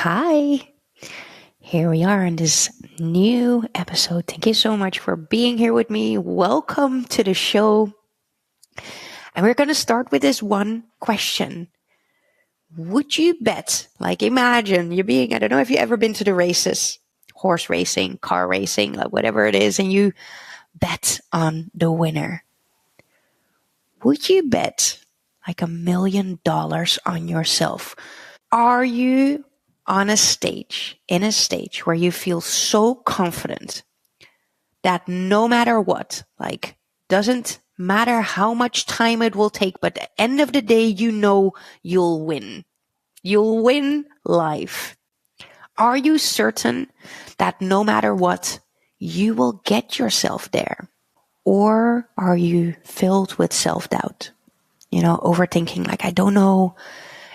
Hi, here we are in this new episode. Thank you so much for being here with me. Welcome to the show. And we're going to start with this one question. Would you bet, imagine you're I don't know if you've ever been to the races, horse racing, car racing, like whatever it is, and you bet on the winner. Would you bet like $1 million on yourself? Are you in a stage where you feel so confident that no matter what, doesn't matter how much time it will take, but at the end of the day, you know you'll win. You'll win life. Are you certain that no matter what, you will get yourself there? Or are you filled with self-doubt? Overthinking, I don't know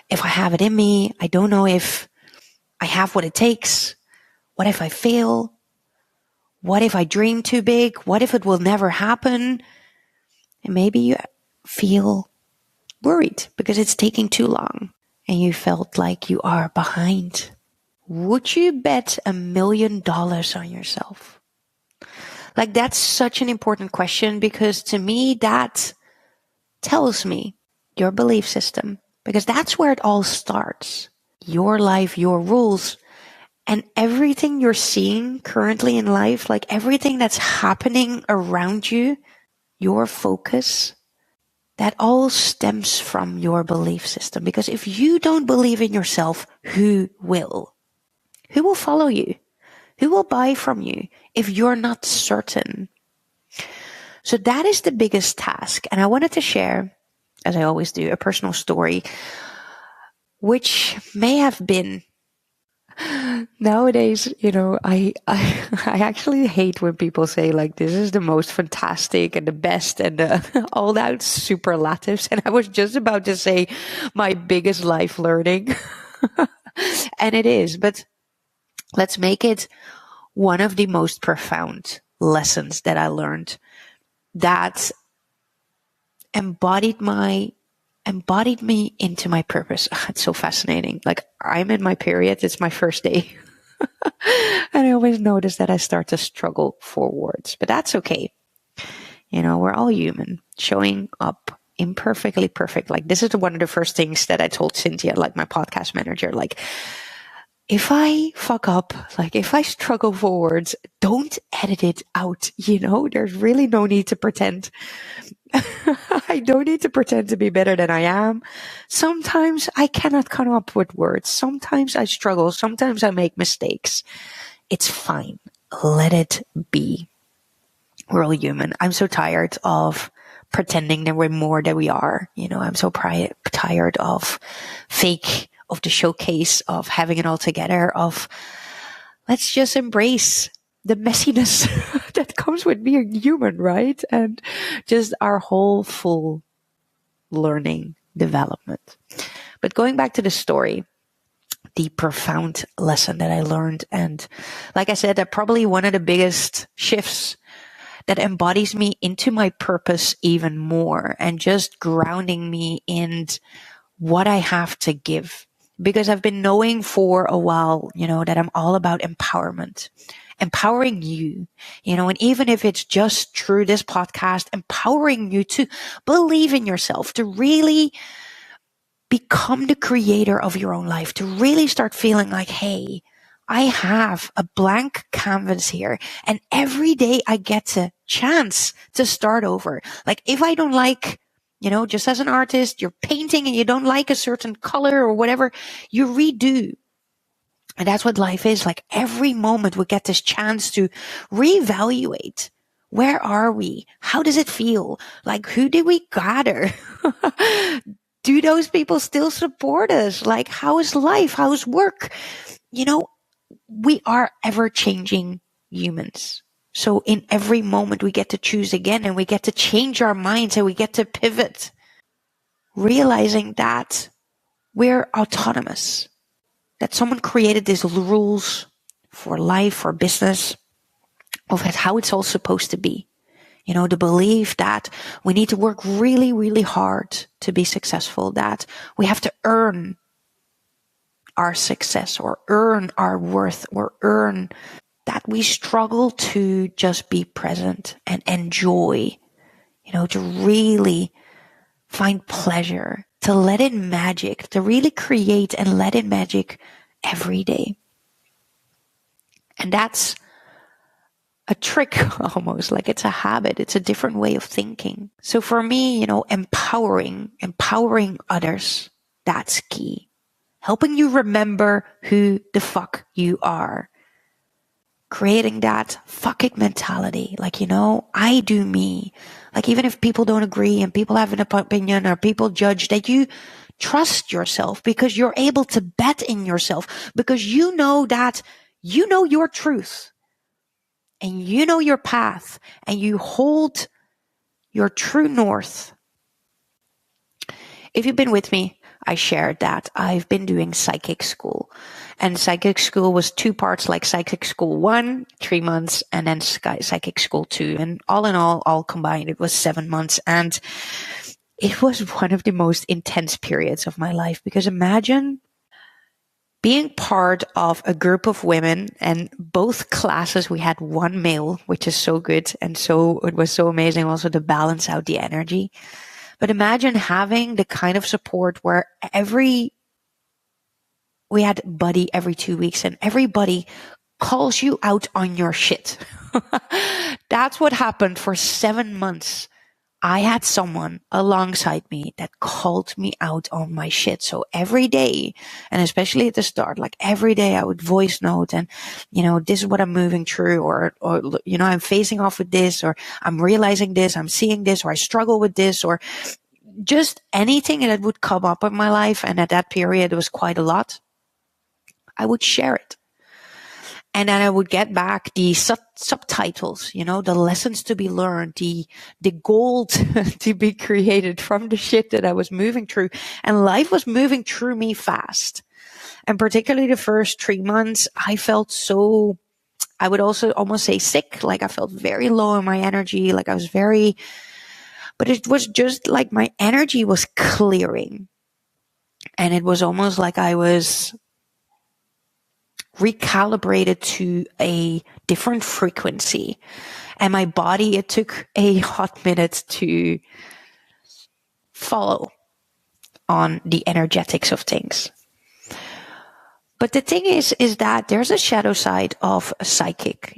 if I have it in me. I don't know if I have what it takes. What if I fail? What if I dream too big? What if it will never happen? And maybe you feel worried because it's taking too long and you felt like you are behind. Would you bet $1 million on yourself? That's such an important question because to me, that tells me your belief system, because that's where it all starts. Your life, your rules, and everything you're seeing currently in life, everything that's happening around you, your focus, that all stems from your belief system. Because if you don't believe in yourself, who will? Who will follow you? Who will buy from you if you're not certain? So that is the biggest task. And I wanted to share, as I always do, a personal story, which may have been nowadays, I actually hate when people say this is the most fantastic and the best and all that superlatives. And I was just about to say my biggest life learning. And it is, but let's make it one of the most profound lessons that I learned that embodied me into my purpose. It's so fascinating. I'm in my period. It's my first day. And I always notice that I start to struggle for words, but that's okay. We're all human, showing up imperfectly perfect. This is one of the first things that I told Cynthia, my podcast manager, if I fuck up, if I struggle for words, don't edit it out. There's really no need to pretend. I don't need to pretend to be better than I am. Sometimes I cannot come up with words. Sometimes I struggle. Sometimes I make mistakes. It's fine. Let it be. We're all human. I'm so tired of pretending that we're more than we are. I'm so tired of of the showcase, of having it all together, of let's just embrace the messiness that comes with being human, right? And just our whole full learning development. But going back to the story, the profound lesson that I learned, and like I said, that probably one of the biggest shifts that embodies me into my purpose even more and just grounding me in what I have to give. Because I've been knowing for a while, that I'm all about empowerment. Empowering you, and even if it's just through this podcast, empowering you to believe in yourself, to really become the creator of your own life, to really start feeling like, hey, I have a blank canvas here, and every day I get a chance to start over. If I don't like, just as an artist, you're painting and you don't like a certain color or whatever, you redo. And that's what life is. Every moment we get this chance to reevaluate. Where are we? How does it feel? Who did we gather? Do those people still support us? How is life? How is work? We are ever-changing humans. So in every moment we get to choose again, and we get to change our minds, and we get to pivot, realizing that we're autonomous. That someone created these rules for life, for business, of how it's all supposed to be. The belief that we need to work really, really hard to be successful, that we have to earn our success or earn our worth or earn that we struggle to just be present and enjoy, to really find pleasure, to let in magic, to really create and let in magic every day. And that's a trick almost, like it's a habit. It's a different way of thinking. So for me, empowering others, that's key. Helping you remember who the fuck you are. Creating that fuck it mentality. Like, I do me. Like, even if people don't agree and people have an opinion or people judge, that you trust yourself because you're able to bet in yourself, because you know that you know your truth and you know your path and you hold your true north. If you've been with me, I shared that I've been doing psychic school. And psychic school was 2 parts, like psychic school 1, 3 months, and then psychic school 2. And all in all combined, it was 7 months. And it was one of the most intense periods of my life, because imagine being part of a group of women, and both classes we had 1 male, which is so good. And so it was so amazing also to balance out the energy. But imagine having the kind of support where we had buddy every 2 weeks, and everybody calls you out on your shit. That's what happened for 7 months. I had someone alongside me that called me out on my shit. So every day, and especially at the start, like every day I would voice note and, this is what I'm moving through, or, I'm facing off with this, or I'm realizing this, I'm seeing this, or I struggle with this, or just anything that would come up in my life. And at that period, it was quite a lot. I would share it. And then I would get back the subtitles, the lessons to be learned, the gold to be created from the shit that I was moving through. And life was moving through me fast. And particularly the first 3 months, I felt so, I would also almost say sick. Like I felt very low in my energy. Like I was but it was just like my energy was clearing. And it was almost like I was recalibrated to a different frequency. And my body, it took a hot minute to follow on the energetics of things. But the thing is that there's a shadow side of a psychic,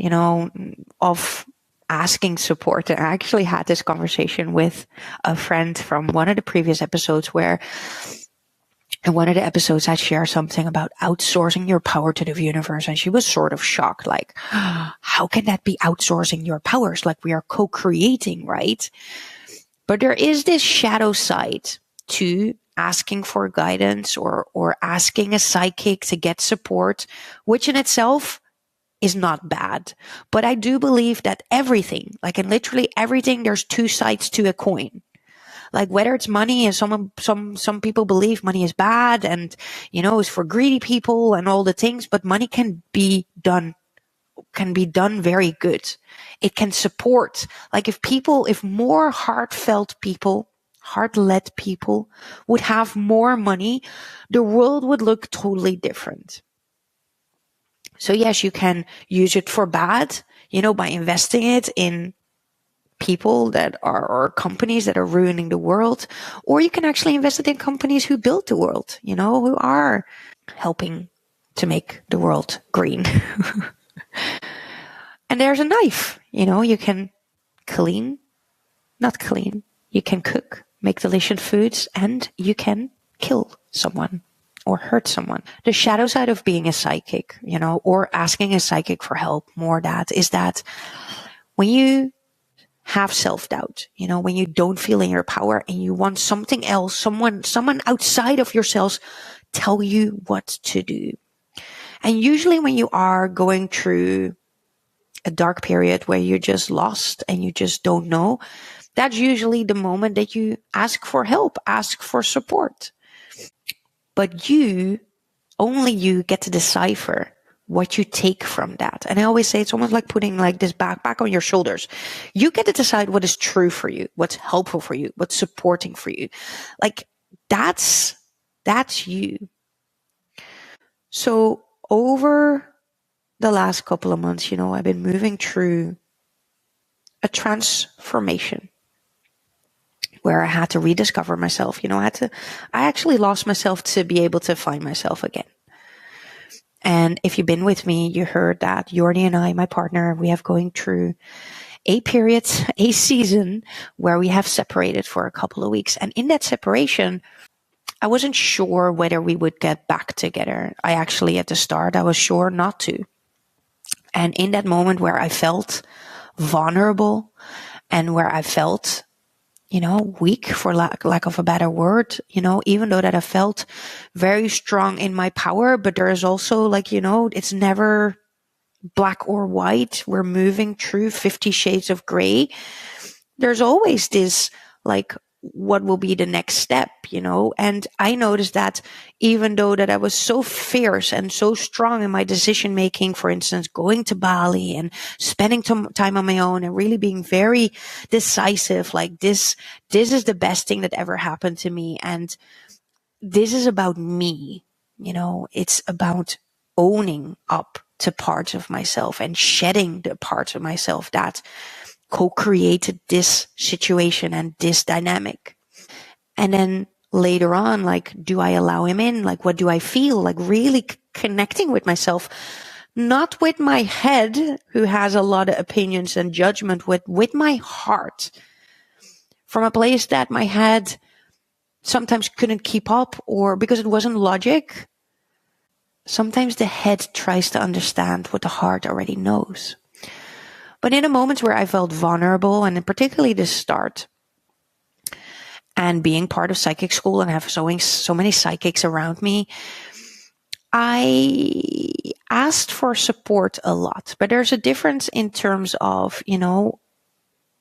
of asking support. And I actually had this conversation with a friend from one of the previous episodes where in one of the episodes, I share something about outsourcing your power to the universe. And she was sort of shocked, like, how can that be outsourcing your powers? Like we are co-creating, right? But there is this shadow side to asking for guidance or asking a psychic to get support, which in itself is not bad. But I do believe that everything, like in literally everything, there's 2 sides to a coin. Like whether it's money, and some people believe money is bad and, it's for greedy people and all the things, but money can be done very good. It can support, like if more heartfelt people, heart-led people would have more money, the world would look totally different. So yes, you can use it for bad, by investing it in people that are, or companies that are ruining the world, or you can actually invest it in companies who build the world, who are helping to make the world green. And there's a knife, you can you can cook, make delicious foods, and you can kill someone or hurt someone. The shadow side of being a psychic, or asking a psychic for help, is that when you have self-doubt, when you don't feel in your power and you want something else, someone outside of yourselves tell you what to do. And usually when you are going through a dark period where you're just lost and you just don't know, that's usually the moment that you ask for help, ask for support. But only you get to decipher what you take from that. And I always say it's almost like putting like this backpack on your shoulders. You get to decide what is true for you, what's helpful for you, what's supporting for you. Like that's you. So over the last couple of months, I've been moving through a transformation where I had to rediscover myself. I actually lost myself to be able to find myself again. And if you've been with me, you heard that Jordi and I, my partner, we have going through a period, a season where we have separated for a couple of weeks. And in that separation, I wasn't sure whether we would get back together. I actually, at the start, I was sure not to. And in that moment where I felt vulnerable and where I felt, weak, for lack of a better word, even though that I felt very strong in my power, but there is also it's never black or white. We're moving through 50 shades of gray. There's always this, what will be the next step, And I noticed that even though that I was so fierce and so strong in my decision making, for instance, going to Bali and spending time on my own and really being very decisive, this is the best thing that ever happened to me. And this is about me, it's about owning up to parts of myself and shedding the parts of myself that co-created this situation and this dynamic. And then later on, do I allow him in? What do I feel? Really connecting with myself, not with my head, who has a lot of opinions and judgment, with my heart, from a place that my head sometimes couldn't keep up, or because it wasn't logic. Sometimes the head tries to understand what the heart already knows. But in the moments where I felt vulnerable, and in particularly the start, and being part of psychic school and have so many psychics around me, I asked for support a lot. But there's a difference in terms of,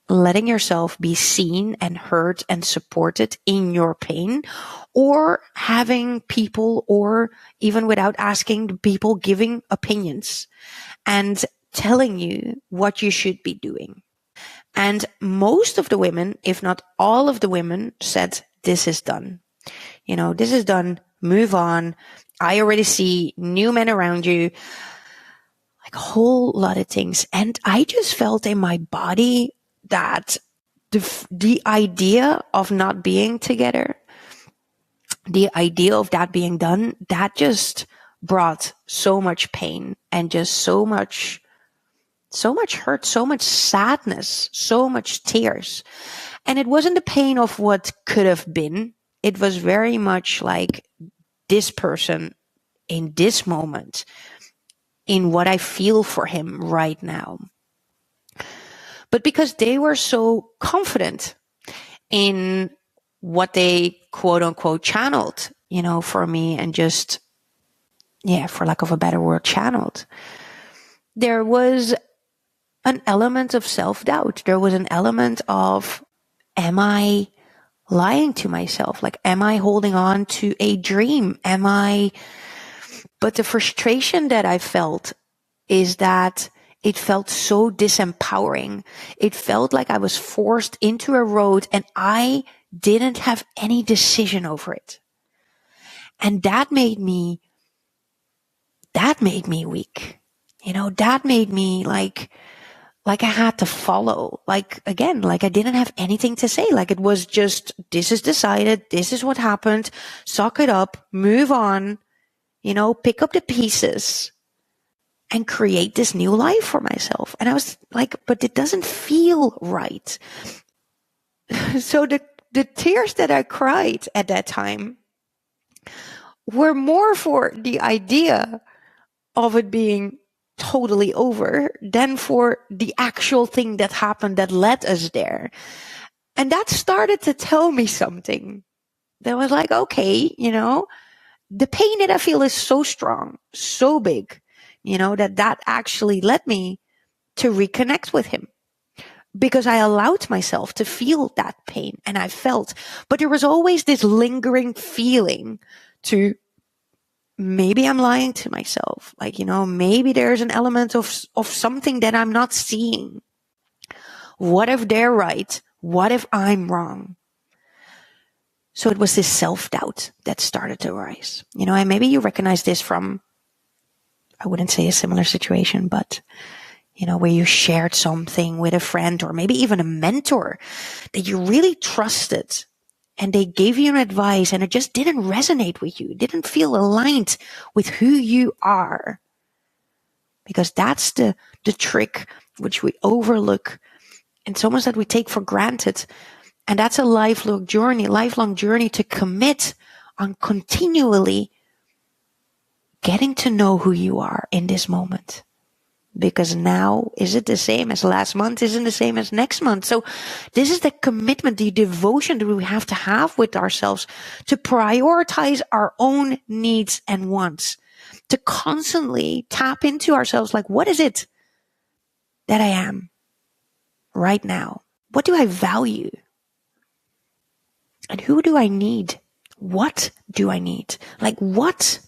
letting yourself be seen and heard and supported in your pain, or having people, or even without asking, people giving opinions and telling you what you should be doing. And most of the women, if not all of the women, said, this is done. This is done. Move on. I already see new men around you. A whole lot of things. And I just felt in my body that the idea of not being together, the idea of that being done, that just brought so much pain and just so much hurt, so much sadness, so much tears. And it wasn't the pain of what could have been. It was very much this person in this moment, in what I feel for him right now. But because they were so confident in what they quote unquote channeled, for me, and just, for lack of a better word, channeled, there was an element of self-doubt. There was an element of, am I lying to myself? Am I holding on to a dream? But the frustration that I felt is that it felt so disempowering. It felt like I was forced into a road and I didn't have any decision over it. And that made me weak. That made me like I had to follow, again, I didn't have anything to say. It was just, this is decided. This is what happened. Suck it up, move on, pick up the pieces and create this new life for myself. And I was but it doesn't feel right. So the tears that I cried at that time were more for the idea of it being totally over than for the actual thing that happened that led us there. And that started to tell me something. That was okay, the pain that I feel is so strong, so big, that actually led me to reconnect with him. Because I allowed myself to feel that pain, and I felt, but there was always this lingering feeling to, maybe I'm lying to myself. Maybe there's an element of something that I'm not seeing. What if they're right? What if I'm wrong? So it was this self-doubt that started to arise. And maybe you recognize this from I wouldn't say a similar situation, but where you shared something with a friend or maybe even a mentor that you really trusted, and they gave you an advice and it just didn't resonate with you, didn't feel aligned with who you are. Because that's the trick which we overlook, and so much that we take for granted. And that's a lifelong journey to commit on continually getting to know who you are in this moment. Because now, is it the same as last month? Isn't the same as next month? So this is the commitment, the devotion that we have to have with ourselves to prioritize our own needs and wants, to constantly tap into ourselves. Like, what is it that I am right now? What do I value? And who do I need? What do I need? Like, what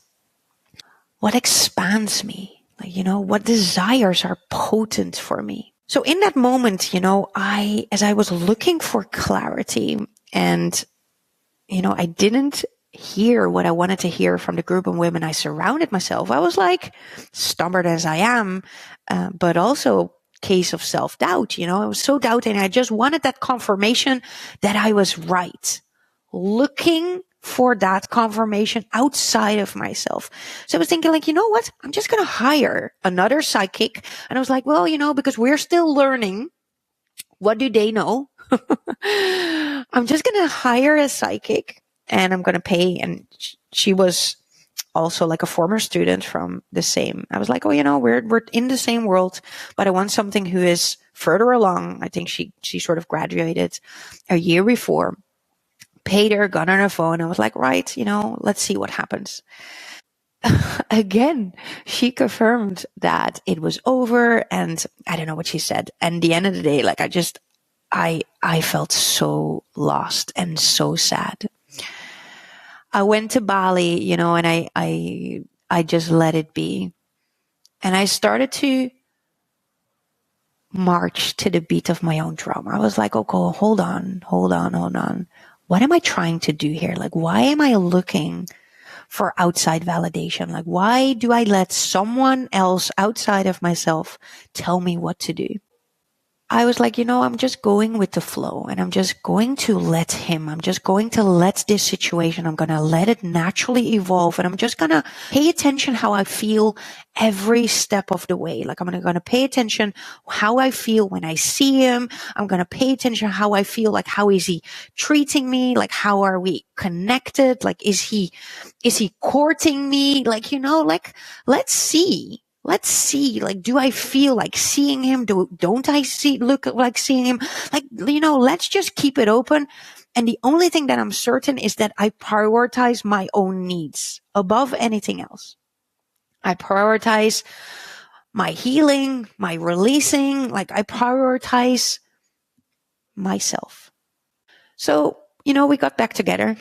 expands me? Like, what desires are potent for me? So in that moment, as I was looking for clarity, and, I didn't hear what I wanted to hear from the group of women I surrounded myself. I was like, stubborn as I am, but also case of self-doubt. I was so doubting. I just wanted that confirmation that I was right. Looking for that confirmation outside of myself. So I was thinking, like, you know what? I'm just going to hire another psychic. And I was like, well, because we're still learning. What do they know? I'm just going to hire a psychic and I'm going to pay. And she was also like a former student from the same. I was like, oh, we're in the same world, but I want something who is further along. I think she sort of graduated a year before. Paid her, got on her phone. I was like, right, let's see what happens. Again, she confirmed that it was over, and I don't know what she said. And at the end of the day, like, I felt so lost and so sad. I went to Bali, and I just let it be. And I started to march to the beat of my own drum. I was like, okay, hold on. What am I trying to do here? Like, why am I looking for outside validation? Like, why do I let someone else outside of myself tell me what to do? I was like, I'm just going with the flow, and I'm just going to let this situation, I'm going to let it naturally evolve, and I'm just going to pay attention how I feel every step of the way. Like, I'm going to pay attention how I feel when I see him. I'm going to pay attention how I feel, like, how is he treating me? Like, how are we connected? Like, is he courting me? Like, let's see. Like, do I feel like seeing him? Don't I look like seeing him? Like, let's just keep it open. And the only thing that I'm certain is that I prioritize my own needs above anything else. I prioritize my healing, my releasing. Like, I prioritize myself. So, we got back together.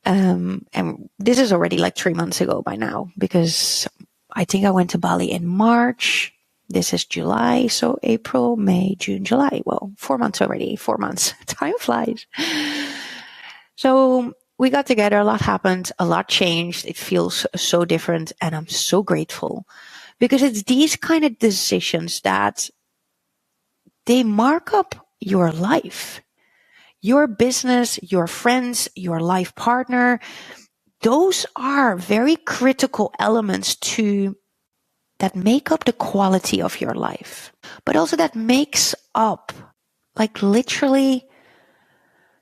And this is already like 3 months ago by now, because I think I went to Bali in March. This is July. So April, May, June, July. Well, 4 months already. 4 months. Time flies. So we got together. A lot happened. A lot changed. It feels so different. And I'm so grateful, because it's these kind of decisions that they mark up your life, your business, your friends, your life partner. Those are very critical elements that make up the quality of your life, but also that makes up, like, literally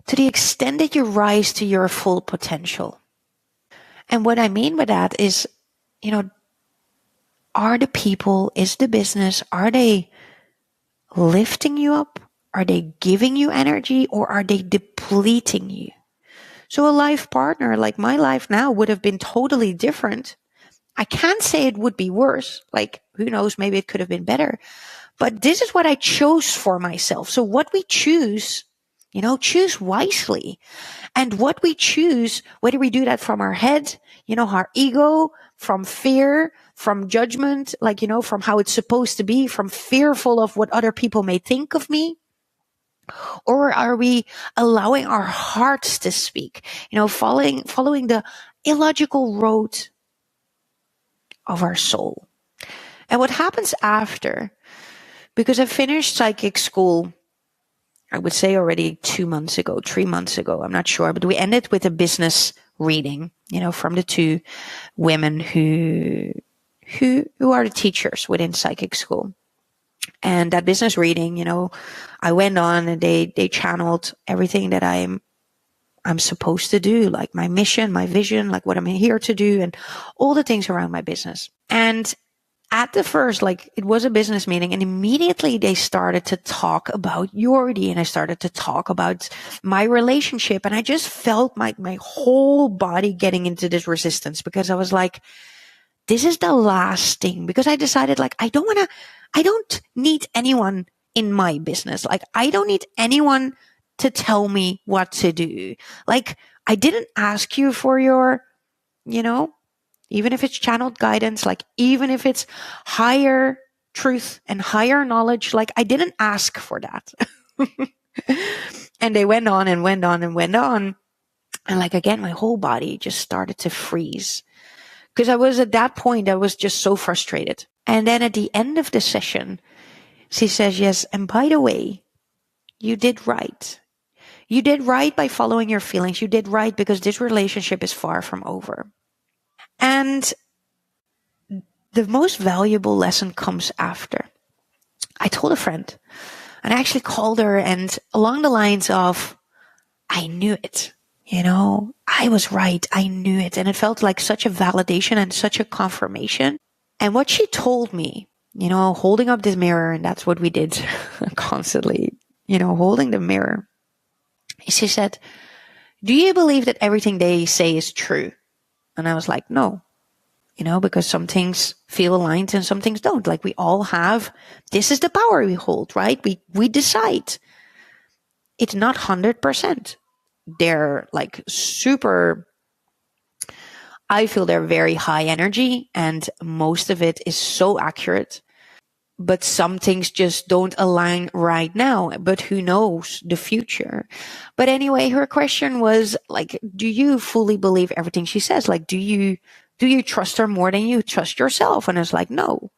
to the extent that you rise to your full potential. And what I mean by that is, are the people, is the business, are they lifting you up? Are they giving you energy, or are they depleting you? So a life partner, like my life now, would have been totally different. I can't say it would be worse. Like, who knows, maybe it could have been better. But this is what I chose for myself. So what we choose, choose wisely. And what we choose, whether we do that from our head, our ego, from fear, from judgment, like, from how it's supposed to be, from fearful of what other people may think of me, or are we allowing our hearts to speak, following the illogical road of our soul. And what happens after, because I finished psychic school, I would say already 2 months ago, 3 months ago, I'm not sure, but we ended with a business reading, from the two women who are the teachers within psychic school. And that business reading, I went on and they channeled everything that I'm supposed to do, like my mission, my vision, like what I'm here to do, and all the things around my business. And at the first, it was a business meeting, and immediately they started to talk about Jordi, and I started to talk about my relationship, and I just felt my whole body getting into this resistance, because I was like, this is the last thing, because I decided I don't need anyone in my business. I don't need anyone to tell me what to do. I didn't ask you for your, even if it's channeled guidance, even if it's higher truth and higher knowledge, I didn't ask for that. And they went on and went on and went on. And again, my whole body just started to freeze, because I was at that point, I was just so frustrated. And then at the end of the session, she says, yes, and by the way, you did right. You did right by following your feelings. You did right because this relationship is far from over. And the most valuable lesson comes after. I told a friend, and I actually called her, and along the lines of, I knew it. I was right. I knew it. And it felt like such a validation and such a confirmation. And what she told me, holding up this mirror, and that's what we did constantly, holding the mirror. She said, do you believe that everything they say is true? And I was like, no. Because some things feel aligned and some things don't. We all have, this is the power we hold, right? We decide. It's not 100%. They're super, I feel they're very high energy, and most of it is so accurate. But some things just don't align right now. But who knows the future? But anyway, her question was do you fully believe everything she says? Do you trust her more than you trust yourself? And I was like, no.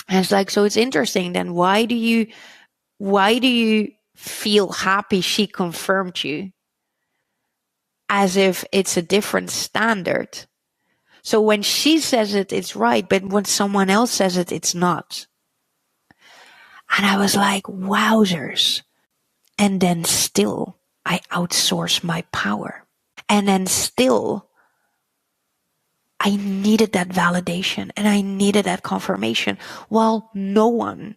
And it's so it's interesting then. Why do you feel happy she confirmed you? As if it's a different standard. So when she says it, it's right. But when someone else says it, it's not. And I was like, wowzers. And then still, I outsource my power. And then still, I needed that validation and I needed that confirmation. While no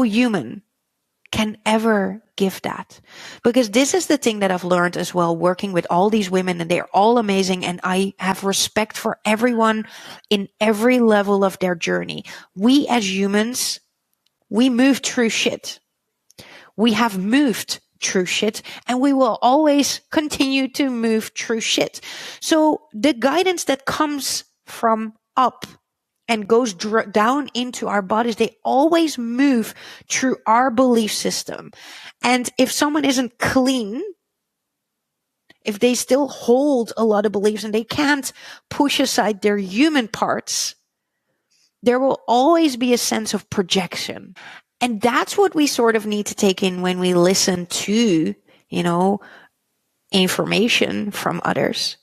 human can ever give that. Because this is the thing that I've learned as well, working with all these women, and they're all amazing, and I have respect for everyone in every level of their journey. We as humans, we move through shit. We have moved through shit, and we will always continue to move through shit. So the guidance that comes from up and goes down into our bodies, they always move through our belief system. And if someone isn't clean, if they still hold a lot of beliefs and they can't push aside their human parts, there will always be a sense of projection. And that's what we sort of need to take in when we listen to, information from others.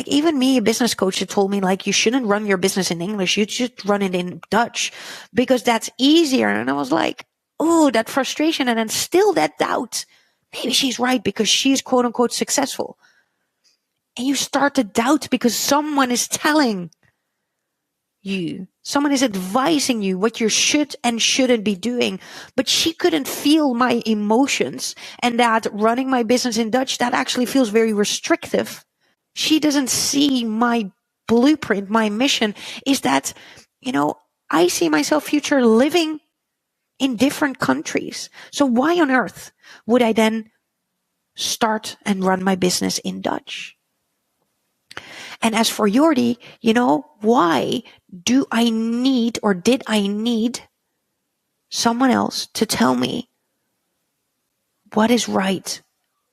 Even me, a business coach, that told me you shouldn't run your business in English. You should run it in Dutch because that's easier. And I was like, oh, that frustration. And then still that doubt. Maybe she's right because she's quote unquote successful. And you start to doubt because someone is telling you, someone is advising you what you should and shouldn't be doing. But she couldn't feel my emotions, and that running my business in Dutch, that actually feels very restrictive. She doesn't see my blueprint. My mission is that, I see myself future living in different countries. So why on earth would I then start and run my business in Dutch? And as for Jordi, why do I need, or did I need, someone else to tell me what is right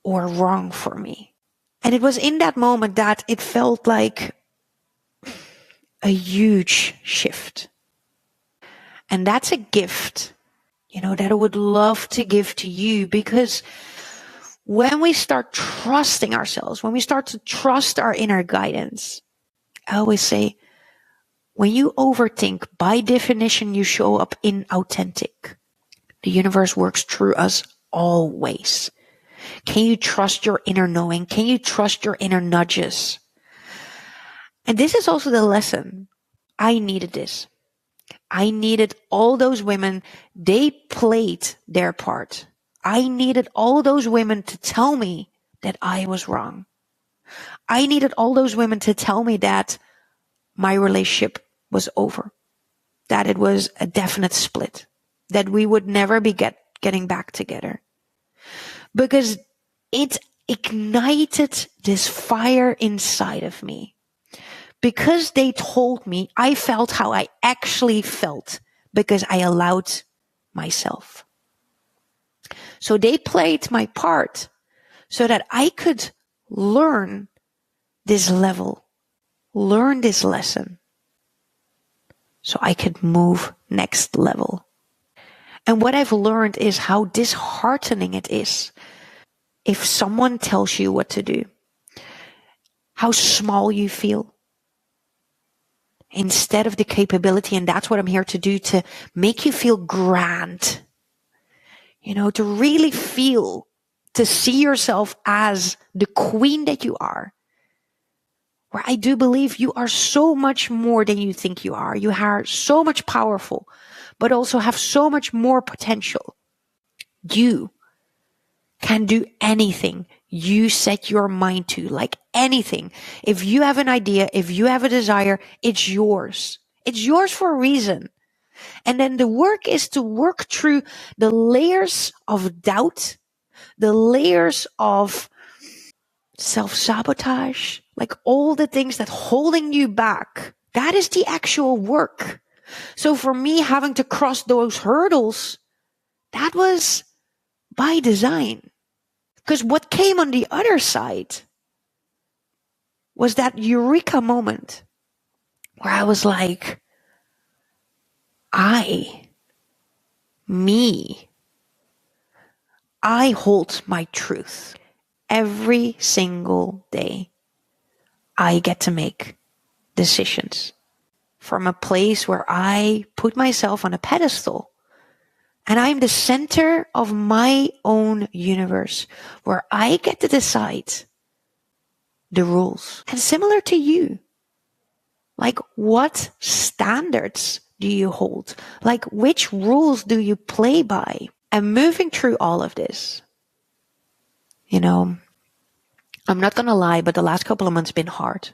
or wrong for me? And it was in that moment that it felt like a huge shift. And that's a gift, that I would love to give to you, because when we start trusting ourselves, when we start to trust our inner guidance, I always say, when you overthink, by definition, you show up inauthentic. The universe works through us always. Can you trust your inner knowing? Can you trust your inner nudges? And this is also the lesson. I needed this. I needed all those women. They played their part. I needed all those women to tell me that I was wrong. I needed all those women to tell me that my relationship was over, that it was a definite split, that we would never be getting back together. Because it ignited this fire inside of me. Because they told me, I felt how I actually felt, because I allowed myself. So they played my part so that I could learn this level, learn this lesson, so I could move next level. And what I've learned is how disheartening it is if someone tells you what to do, how small you feel, instead of the capability, and that's what I'm here to do, to make you feel grand, to really feel, to see yourself as the queen that you are. Where I do believe you are so much more than you think you are. You are so much powerful, but also have so much more potential. You can do anything you set your mind to, like anything. If you have an idea, if you have a desire, it's yours. It's yours for a reason. And then the work is to work through the layers of doubt, the layers of self-sabotage, like all the things that holding you back. That is the actual work. So for me, having to cross those hurdles, that was by design. Because what came on the other side was that eureka moment where I was like, I hold my truth. Every single day, I get to make decisions from a place where I put myself on a pedestal. And I'm the center of my own universe, where I get to decide the rules. And similar to you, like, what standards do you hold? Like, which rules do you play by? And moving through all of this, I'm not going to lie, but the last couple of months have been hard.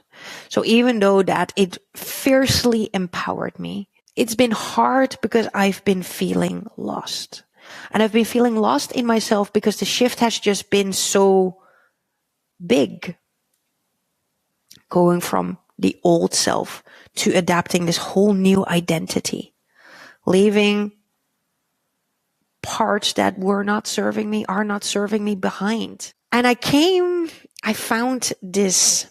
So even though that it fiercely empowered me, it's been hard because I've been feeling lost. And I've been feeling lost in myself because the shift has just been so big. Going from the old self to adapting this whole new identity. Leaving parts that are not serving me behind. And I found this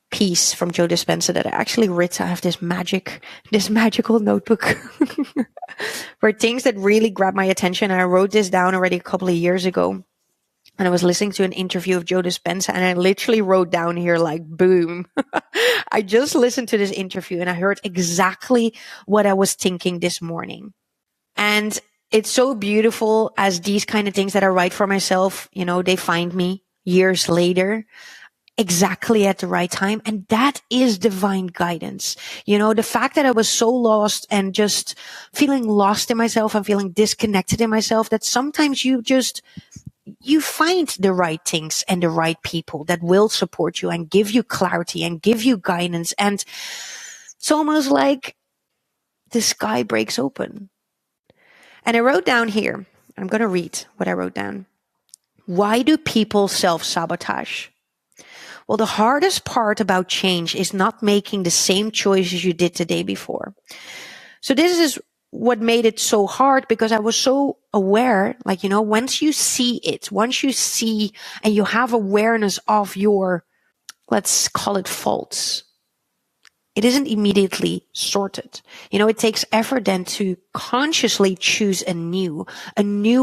piece from Joe Dispenza that I actually writ. I have this magical notebook where things that really grabbed my attention. And I wrote this down already a couple of years ago. And I was listening to an interview of Joe Dispenza, and I literally wrote down here, like, boom. I just listened to this interview and I heard exactly what I was thinking this morning. And it's so beautiful as these kind of things that I write for myself, they find me years later, exactly at the right time. And that is divine guidance. The fact that I was so lost and just feeling lost in myself and feeling disconnected in myself, that sometimes you find the right things and the right people that will support you and give you clarity and give you guidance. And it's almost like the sky breaks open. And I wrote down here, I'm going to read what I wrote down. Why do people self-sabotage? Well, the hardest part about change is not making the same choices you did the day before. So this is what made it so hard, because I was so aware, once you see and you have awareness of your, let's call it faults, It isn't immediately sorted. It takes effort then to consciously choose a new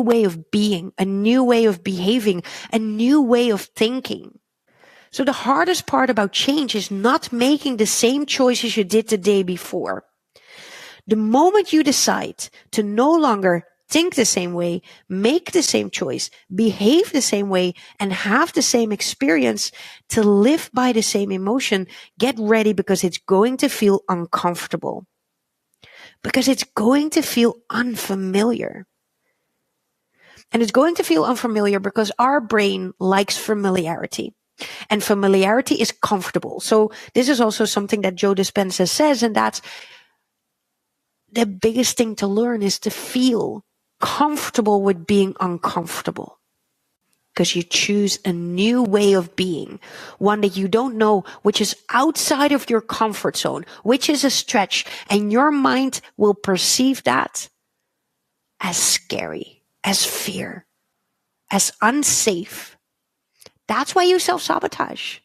way of being, a new way of behaving, a new way of thinking. So the hardest part about change is not making the same choices you did the day before. The moment you decide to no longer think the same way, make the same choice, behave the same way, and have the same experience, to live by the same emotion, get ready, because it's going to feel uncomfortable. Because it's going to feel unfamiliar. And it's going to feel unfamiliar because our brain likes familiarity. And familiarity is comfortable. So this is also something that Joe Dispenza says, and that's the biggest thing to learn is to feel comfortable with being uncomfortable. Because you choose a new way of being, one that you don't know, which is outside of your comfort zone, which is a stretch, and your mind will perceive that as scary, as fear, as unsafe. That's why you self-sabotage.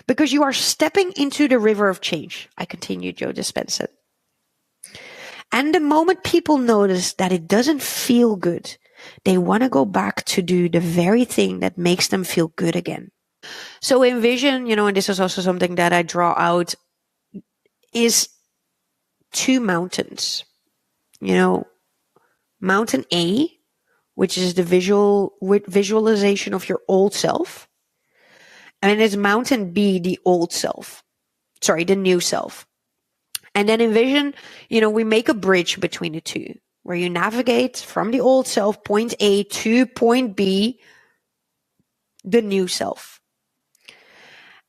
Because you are stepping into the river of change. I continue, Joe Dispenza. And the moment people notice that it doesn't feel good, they want to go back to do the very thing that makes them feel good again. So envision, and this is also something that I draw out, is two mountains. Mountain A, which is the visualization of your old self. And it's mountain B, the new self. And then envision, we make a bridge between the two, where you navigate from the old self, point A, to point B, the new self.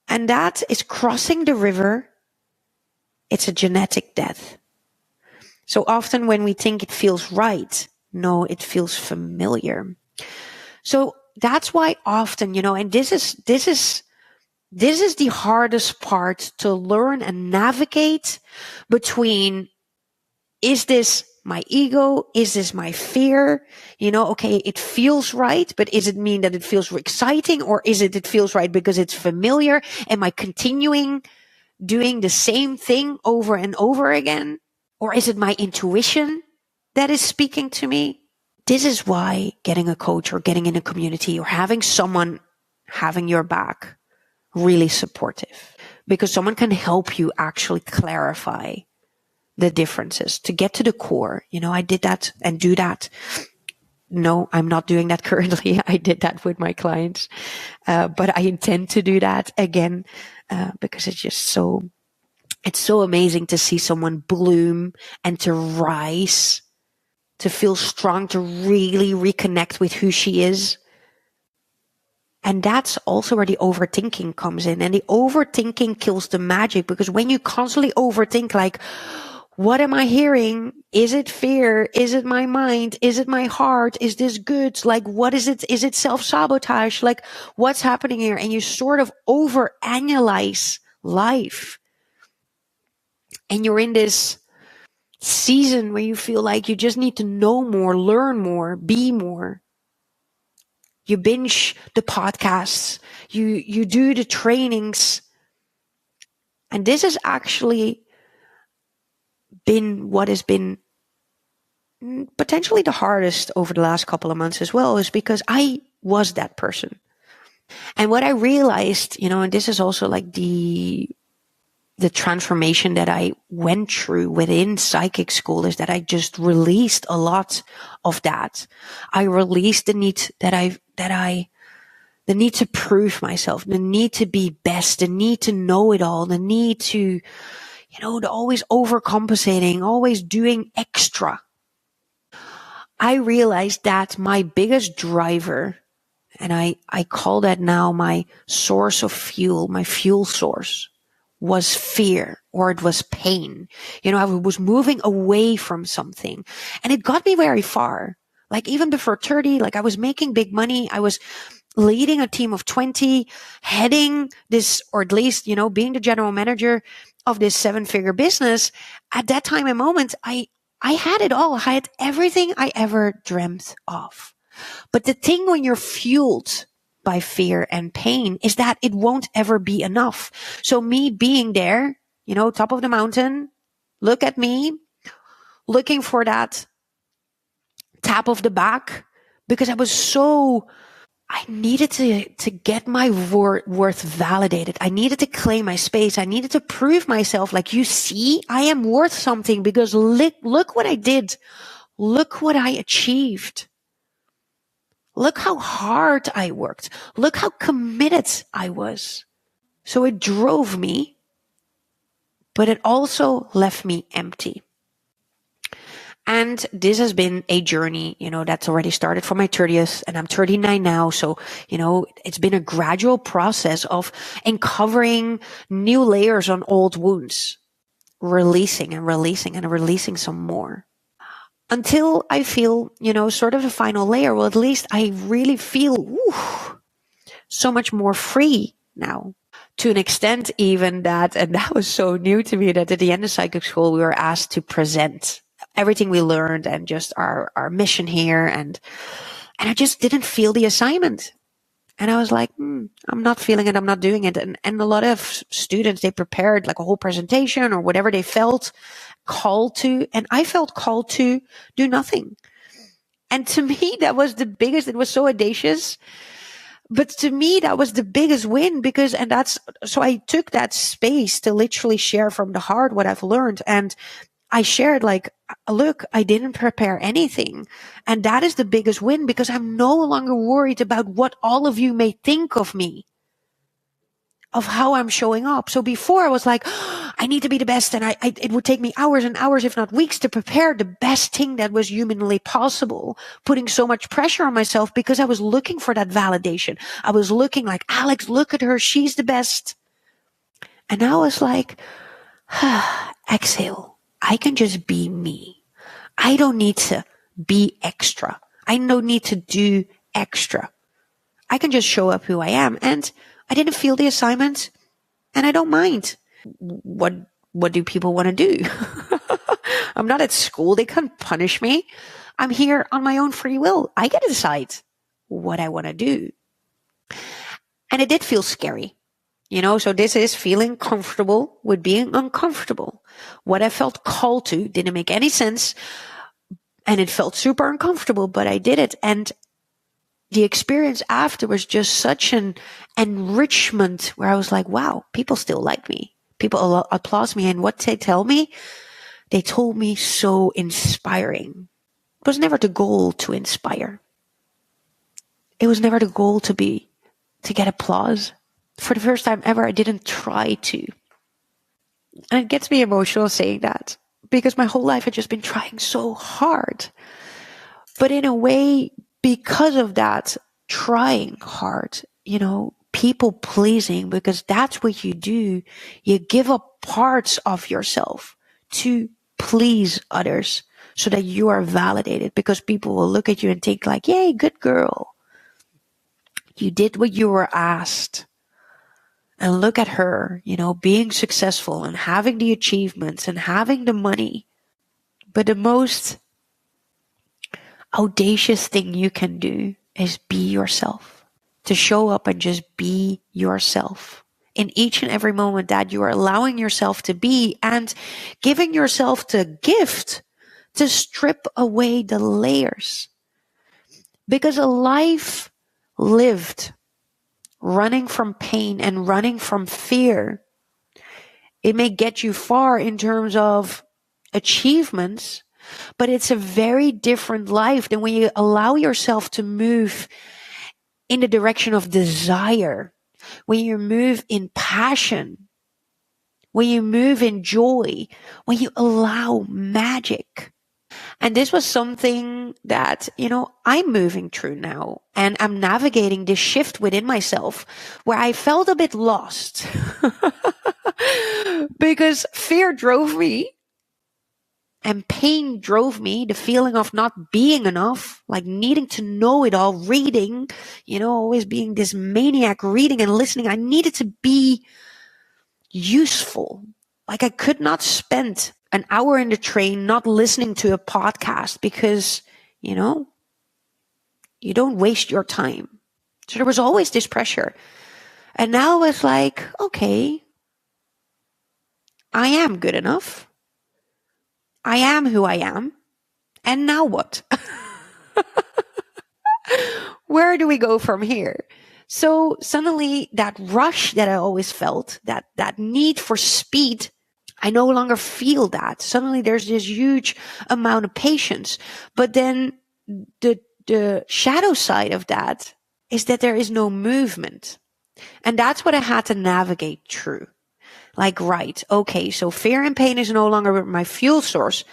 And that is crossing the river. It's a genetic death. So often when we think it feels right, no, it feels familiar. So that's why often, and this is the hardest part to learn and navigate between, is this my ego? Is this my fear? Okay, it feels right, but does it mean that it feels exciting, or is it feels right because it's familiar? Am I continuing doing the same thing over and over again? Or is it my intuition that is speaking to me? This is why getting a coach or getting in a community or having someone having your back really supportive, because someone can help you actually clarify the differences to get to the core. I did that and do that. No, I'm not doing that currently. I did that with my clients. But I intend to do that again, because it's just it's so amazing to see someone bloom and to rise, to feel strong, to really reconnect with who she is. And that's also where the overthinking comes in. And the overthinking kills the magic, because when you constantly overthink, like, what am I hearing? Is it fear? Is it my mind? Is it my heart? Is this good? Like, what is it? Is it self-sabotage? Like, what's happening here? And you sort of overanalyze life. And you're in this season where you feel like you just need to know more, learn more, be more. You binge the podcasts, you do the trainings. And this has actually been what has been potentially the hardest over the last couple of months as well, is because I was that person. And what I realized, and this is also like the transformation that I went through within psychic school, is that I just released a lot of that. I released the need the need to prove myself, the need to be best, the need to know it all, the need to, the always overcompensating, always doing extra. I realized that my biggest driver, and I call that now my source of fuel, my fuel source, was fear, or it was pain. I was moving away from something, and it got me very far. Like even before 30, like I was making big money. I was leading a team of 20, heading this, or at least, being the general manager of this 7-figure business. At that time and moment, I had it all. I had everything I ever dreamt of. But the thing when you're fueled by fear and pain is that it won't ever be enough. So me being there top of the mountain, look at me, looking for that tap of the back, because I needed to get my worth validated. I needed to claim my space. I needed to prove myself, like, you see, I am worth something, because look what I did. Look what I achieved. Look how hard I worked. Look how committed I was. So it drove me, but it also left me empty. And this has been a journey, that's already started for my 30th, and I'm 39 now. So, it's been a gradual process of uncovering new layers on old wounds, releasing and releasing and releasing some more, until I feel, sort of the final layer. Well, at least I really feel so much more free now. To an extent even that, and that was so new to me, that at the end of psychic school, we were asked to present everything we learned and just our mission here. And I just didn't feel the assignment. And I was like, I'm not feeling it. I'm not doing it. And a lot of students, they prepared like a whole presentation or whatever they felt called to. And I felt called to do nothing. And to me, that was the biggest, it was so audacious. But to me, that was the biggest win, so I took that space to literally share from the heart what I've learned. And I shared, like, look, I didn't prepare anything. And that is the biggest win, because I'm no longer worried about what all of you may think of me, of how I'm showing up. So before I was like, I need to be the best. And it would take me hours and hours, if not weeks, to prepare the best thing that was humanly possible, putting so much pressure on myself because I was looking for that validation. I was looking like, Alex, look at her. She's the best. And now I was like, exhale. I can just be me. I don't need to be extra. I don't need to do extra. I can just show up who I am. And I didn't feel the assignment, and I don't mind. What do people want to do? I'm not at school. They can't punish me. I'm here on my own free will. I get to decide what I want to do. And it did feel scary. So this is feeling comfortable with being uncomfortable. What I felt called to didn't make any sense, and it felt super uncomfortable, but I did it. And the experience after was just such an enrichment, where I was like, wow, people still like me. People applaud me. And what they tell me, they told me so inspiring. It was never the goal to inspire. It was never the goal to get applause. For the first time ever, I didn't try to. And it gets me emotional saying that, because my whole life I've just been trying so hard. But in a way, because of that trying hard, people pleasing, because that's what you do. You give up parts of yourself to please others so that you are validated, because people will look at you and think like, yay, good girl. You did what you were asked. And look at her, being successful and having the achievements and having the money. But the most audacious thing you can do is be yourself. To show up and just be yourself in each and every moment that you are allowing yourself to be, and giving yourself the gift to strip away the layers. Because a life lived running from pain and running from fear, it may get you far in terms of achievements, but it's a very different life than when you allow yourself to move in the direction of desire, when you move in passion, when you move in joy, when you allow magic. And this was something that, I'm moving through now, and I'm navigating this shift within myself where I felt a bit lost because fear drove me and pain drove me, the feeling of not being enough, like needing to know it all, reading, always being this maniac, reading and listening. I needed to be useful. Like I could not spend an hour in the train not listening to a podcast, because, you don't waste your time. So there was always this pressure. And now it's like, okay, I am good enough. I am who I am. And now what? Where do we go from here? So suddenly that rush that I always felt, that need for speed, I no longer feel that. Suddenly there's this huge amount of patience. But then the shadow side of that is that there is no movement. And that's what I had to navigate through. Like, right, okay, so fear and pain is no longer my fuel source.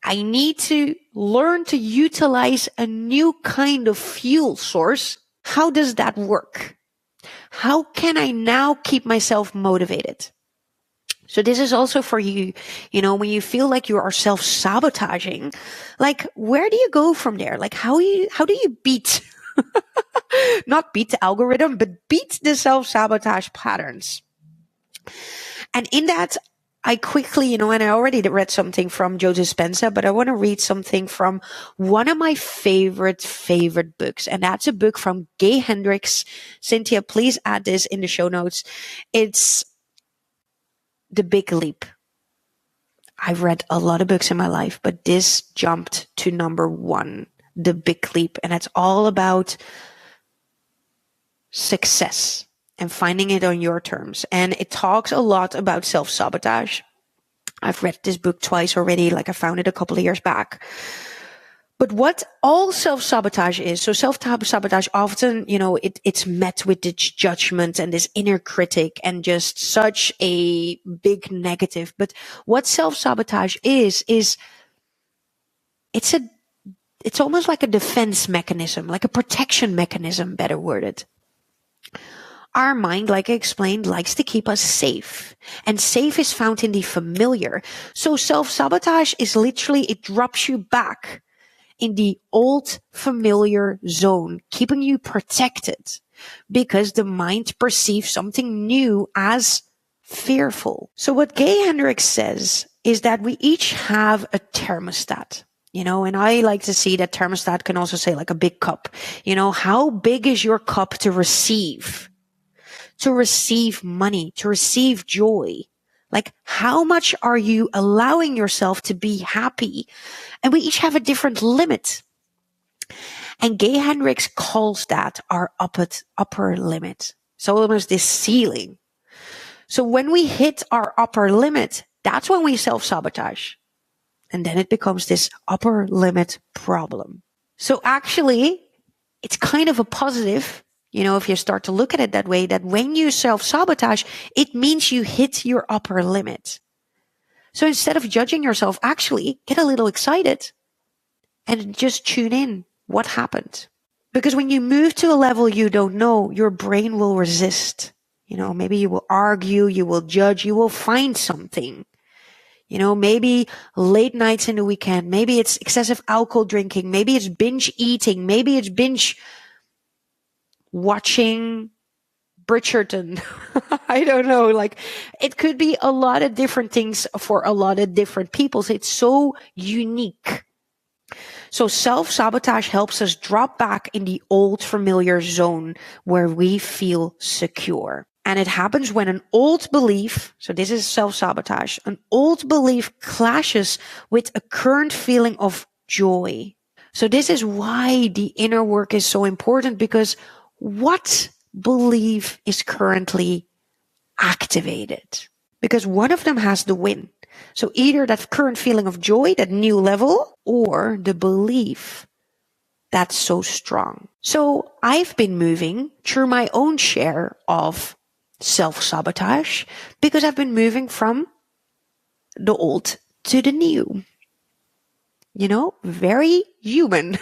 I need to learn to utilize a new kind of fuel source. How does that work? How can I now keep myself motivated? So this is also for you, when you feel like you are self-sabotaging, like, where do you go from there? Like, how do you beat, not beat the algorithm, but beat the self-sabotage patterns? And in that, I quickly, and I already read something from Joe Dispenza, but I want to read something from one of my favorite books. And that's a book from Gay Hendricks. Cynthia, please add this in the show notes. It's The Big Leap. I've read a lot of books in my life, but this jumped to number 1, The Big Leap. And it's all about success and finding it on your terms. And it talks a lot about self-sabotage. I've read this book twice already, like I found it a couple of years back. But what all self-sabotage is, so self-sabotage often, it's met with this judgment and this inner critic and just such a big negative. But what self-sabotage is it's almost like a defense mechanism, like a protection mechanism, better worded. Our mind, like I explained, likes to keep us safe. And safe is found in the familiar. So self-sabotage is literally, it drops you back in the old familiar zone, keeping you protected because the mind perceives something new as fearful. So what Gay Hendricks says is that we each have a thermostat. And I like to see that thermostat can also say like a big cup. How big is your cup to receive? To receive money, to receive joy. Like, how much are you allowing yourself to be happy? And we each have a different limit. And Gay Hendricks calls that our upper limit. So almost this ceiling. So when we hit our upper limit, that's when we self-sabotage. And then it becomes this upper limit problem. So actually, it's kind of a positive, if you start to look at it that way, that when you self-sabotage, it means you hit your upper limit. So instead of judging yourself, actually get a little excited and just tune in what happened. Because when you move to a level you don't know, your brain will resist. Maybe you will argue, you will judge, you will find something. Maybe late nights in the weekend, maybe it's excessive alcohol drinking, maybe it's binge eating, maybe it's binge watching Bridgerton. I don't know. Like, it could be a lot of different things for a lot of different people. So it's so unique. So self-sabotage helps us drop back in the old familiar zone where we feel secure. And it happens when an old belief, so this is self-sabotage, an old belief clashes with a current feeling of joy. So this is why the inner work is so important, because what belief is currently activated? Because one of them has the win. So either that current feeling of joy, that new level, or the belief that's so strong. So I've been moving through my own share of self-sabotage because I've been moving from the old to the new. Very human,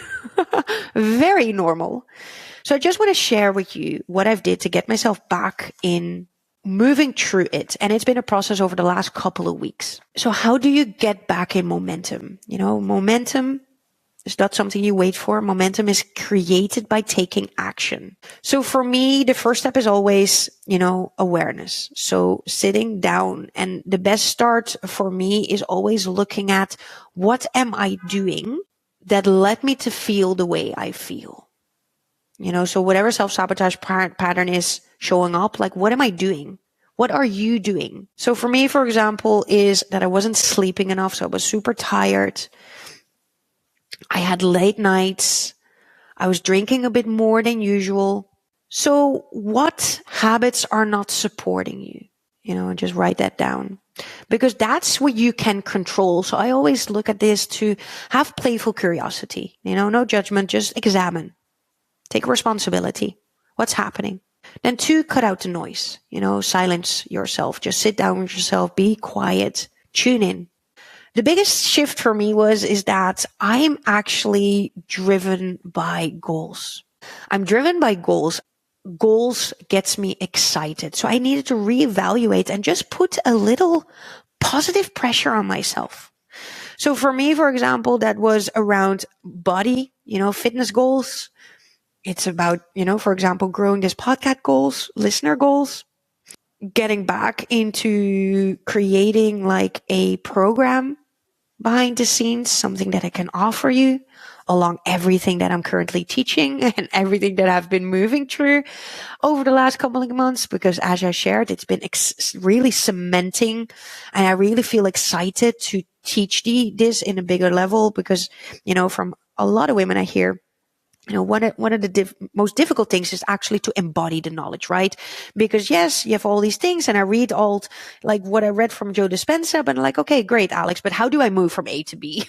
very normal. So I just want to share with you what I've did to get myself back in moving through it. And it's been a process over the last couple of weeks. So how do you get back in momentum? Momentum is not something you wait for. Momentum is created by taking action. So for me, the first step is always, awareness. So sitting down, and the best start for me is always looking at what am I doing that led me to feel the way I feel. So whatever self-sabotage pattern is showing up, like, what am I doing? What are you doing? So for me, for example, is that I wasn't sleeping enough. So I was super tired. I had late nights. I was drinking a bit more than usual. So what habits are not supporting you? And just write that down, because that's what you can control. So I always look at this to have playful curiosity, no judgment, just examine, take responsibility. What's happening? Then 2, cut out the noise, silence yourself, just sit down with yourself, be quiet, tune in. The biggest shift for me is that I'm actually driven by goals. I'm driven by goals. Goals gets me excited. So I needed to reevaluate and just put a little positive pressure on myself. So for me, for example, that was around body, fitness goals. It's about, for example, growing this podcast goals, listener goals, getting back into creating like a program behind the scenes, something that I can offer you along everything that I'm currently teaching and everything that I've been moving through over the last couple of months, because as I shared, it's been really cementing, and I really feel excited to teach this in a bigger level, because, from a lot of women I hear, one of the most difficult things is actually to embody the knowledge, right? Because yes, you have all these things, and I read all like what I read from Joe Dispenza, but I'm like, okay, great, Alex, but how do I move from A to B?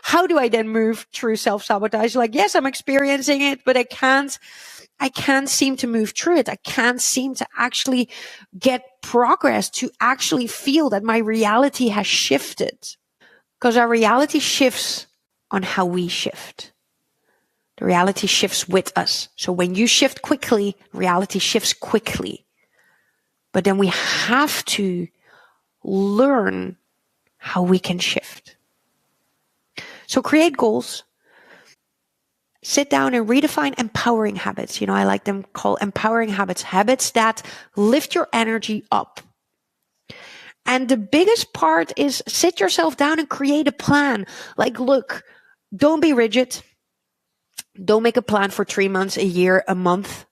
How do I then move through self-sabotage? Like, yes, I'm experiencing it, but I can't seem to move through it. I can't seem to actually get progress, to actually feel that my reality has shifted, because our reality shifts on how we shift. The reality shifts with us. So when you shift quickly, reality shifts quickly. But then we have to learn how we can shift. So create goals. Sit down and redefine empowering habits. I like them called empowering habits, habits that lift your energy up. And the biggest part is sit yourself down and create a plan. Like, look, don't be rigid. Don't make a plan for 3 months, a year, a month.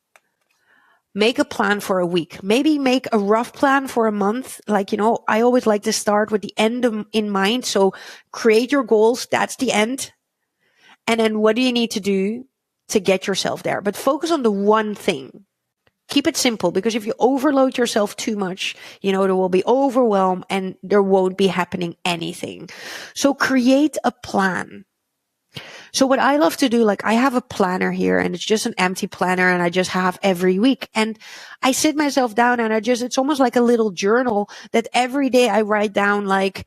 Make a plan for a week. Maybe make a rough plan for a month. Like, I always like to start with the end in mind. So create your goals. That's the end. And then what do you need to do to get yourself there? But focus on the one thing. Keep it simple, because if you overload yourself too much, there will be overwhelm and there won't be happening anything. So create a plan. So what I love to do, like I have a planner here, and it's just an empty planner, and I just have every week, and I sit myself down and it's almost like a little journal that every day I write down like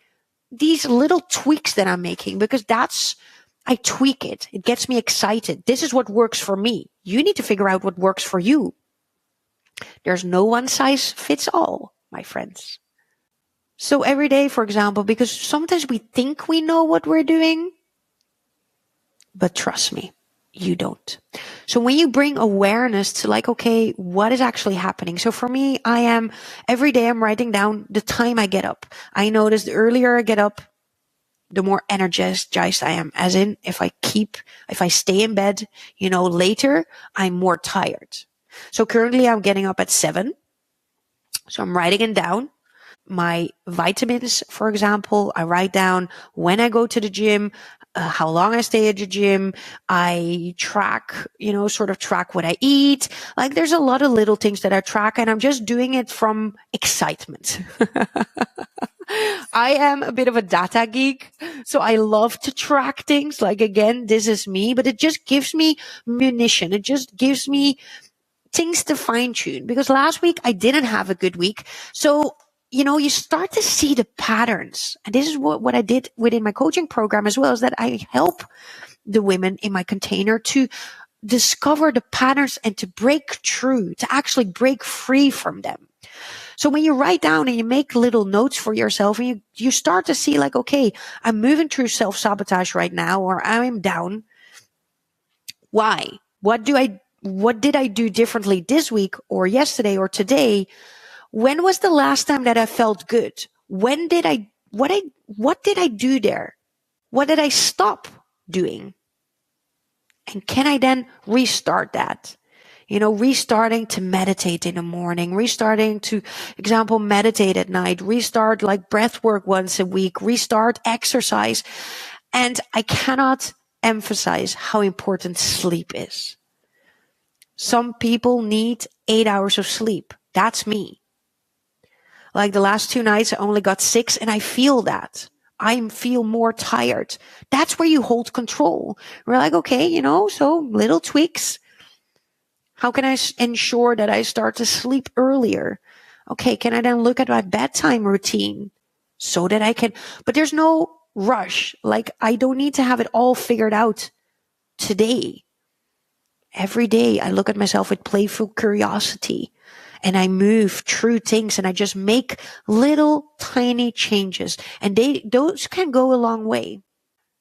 these little tweaks that I'm making, because I tweak it. It gets me excited. This is what works for me. You need to figure out what works for you. There's no one size fits all, my friends. So every day, for example, because sometimes we think we know what we're doing, but trust me, you don't. So when you bring awareness to like, okay, what is actually happening? So for me, every day I'm writing down the time I get up. I notice the earlier I get up, the more energized I am. As in, if I stay in bed, later, I'm more tired. So currently I'm getting up at 7. So I'm writing it down. My vitamins, for example, I write down when I go to the gym, how long I stay at the gym. I track, sort of track what I eat. Like there's a lot of little things that I track, and I'm just doing it from excitement. I am a bit of a data geek, so I love to track things. Like, again, this is me, but it just gives me munition. It just gives me things to fine tune, because last week I didn't have a good week. So, you start to see the patterns. And this is what I did within my coaching program as well, is that I help the women in my container to discover the patterns and to break through, to actually break free from them. So when you write down and you make little notes for yourself, and you start to see like, okay, I'm moving through self-sabotage right now, or I'm down. Why? What did I do differently this week or yesterday or today? When was the last time that I felt good? What did I do there? What did I stop doing? And can I then restart that? restarting to meditate in the morning, restarting to, example, meditate at night, restart like breath work once a week, restart exercise. And I cannot emphasize how important sleep is. Some people need 8 hours of sleep. That's me. Like the last 2 nights, I only got 6, and I feel that. I feel more tired. That's where you hold control. We're like, okay, so little tweaks. How can I ensure that I start to sleep earlier? Okay, can I then look at my bedtime routine so that I can, but there's no rush. Like, I don't need to have it all figured out today. Every day I look at myself with playful curiosity, and I move through things, and I just make little tiny changes, and those can go a long way.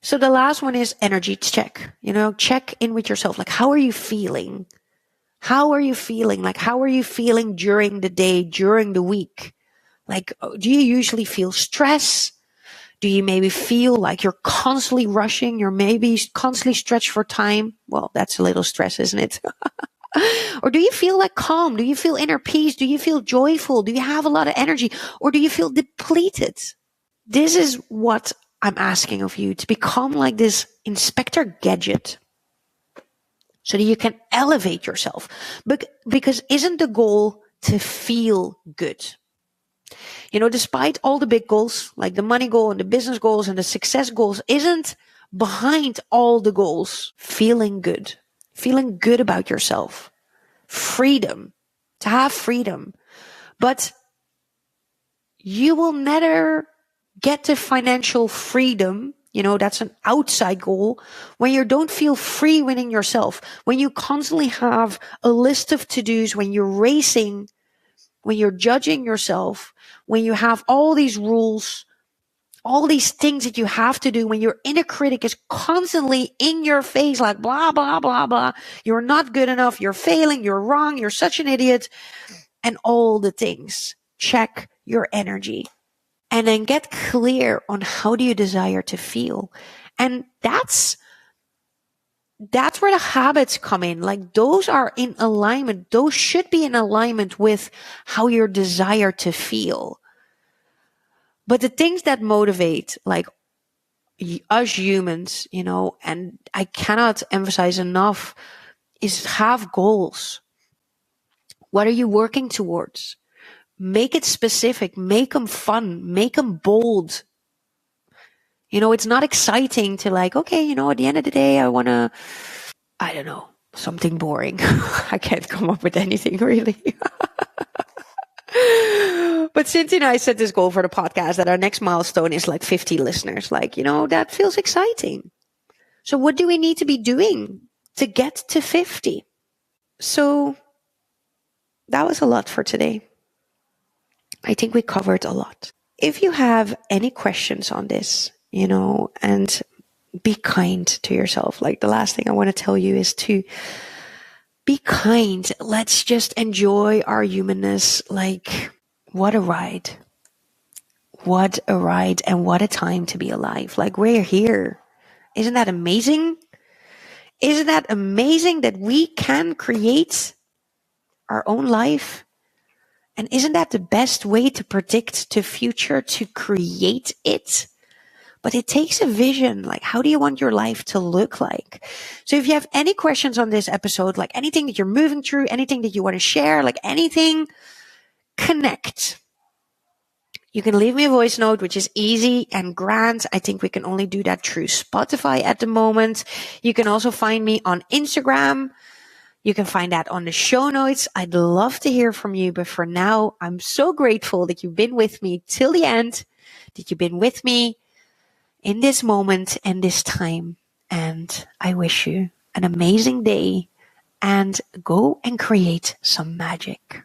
So the last one is energy check. Check in with yourself. Like, how are you feeling? How are you feeling? Like, how are you feeling during the day, during the week? Like, do you usually feel stress? Do you maybe feel like you're constantly rushing? You're maybe constantly stretched for time? Well, that's a little stress, isn't it? Or do you feel like calm? Do you feel inner peace? Do you feel joyful? Do you have a lot of energy? Or do you feel depleted? This is what I'm asking of you, to become like this Inspector Gadget, so that you can elevate yourself. Because isn't the goal to feel good? Despite all the big goals, like the money goal and the business goals and the success goals, isn't behind all the goals feeling good about yourself, freedom, to have freedom. But you will never get to financial freedom. That's an outside goal, when you don't feel free within yourself, when you constantly have a list of to-dos, when you're racing, when you're judging yourself, when you have all these rules, all these things that you have to do, when your inner critic is constantly in your face, like blah, blah, blah, blah. You're not good enough. You're failing. You're wrong. You're such an idiot. And all the things. Check your energy. And then get clear on how do you desire to feel. And that's where the habits come in. Like, those are in alignment. Those should be in alignment with how you desire to feel. But the things that motivate, like, us humans, and I cannot emphasize enough, is have goals. What are you working towards? Make it specific, make them fun, make them bold. It's not exciting to like, okay, at the end of the day, I want to, I don't know, something boring. I can't come up with anything really. But Cynthia and I set this goal for the podcast that our next milestone is like 50 listeners. Like, that feels exciting. So what do we need to be doing to get to 50? So that was a lot for today. I think we covered a lot. If you have any questions on this, and be kind to yourself. Like, the last thing I want to tell you is to be kind. Let's just enjoy our humanness. Like, what a ride. What a ride, and what a time to be alive. Like, we're here. Isn't that amazing? Isn't that amazing that we can create our own life? And isn't that the best way to predict the future, to create it? But it takes a vision. Like, how do you want your life to look like? So if you have any questions on this episode, like anything that you're moving through, anything that you want to share, like anything, connect. You can leave me a voice note, which is easy and grand. I think we can only do that through Spotify at the moment. You can also find me on Instagram. You can find that on the show notes. I'd love to hear from you. But for now, I'm so grateful that you've been with me till the end, that you've been with me in this moment and this time. And I wish you an amazing day, and go and create some magic.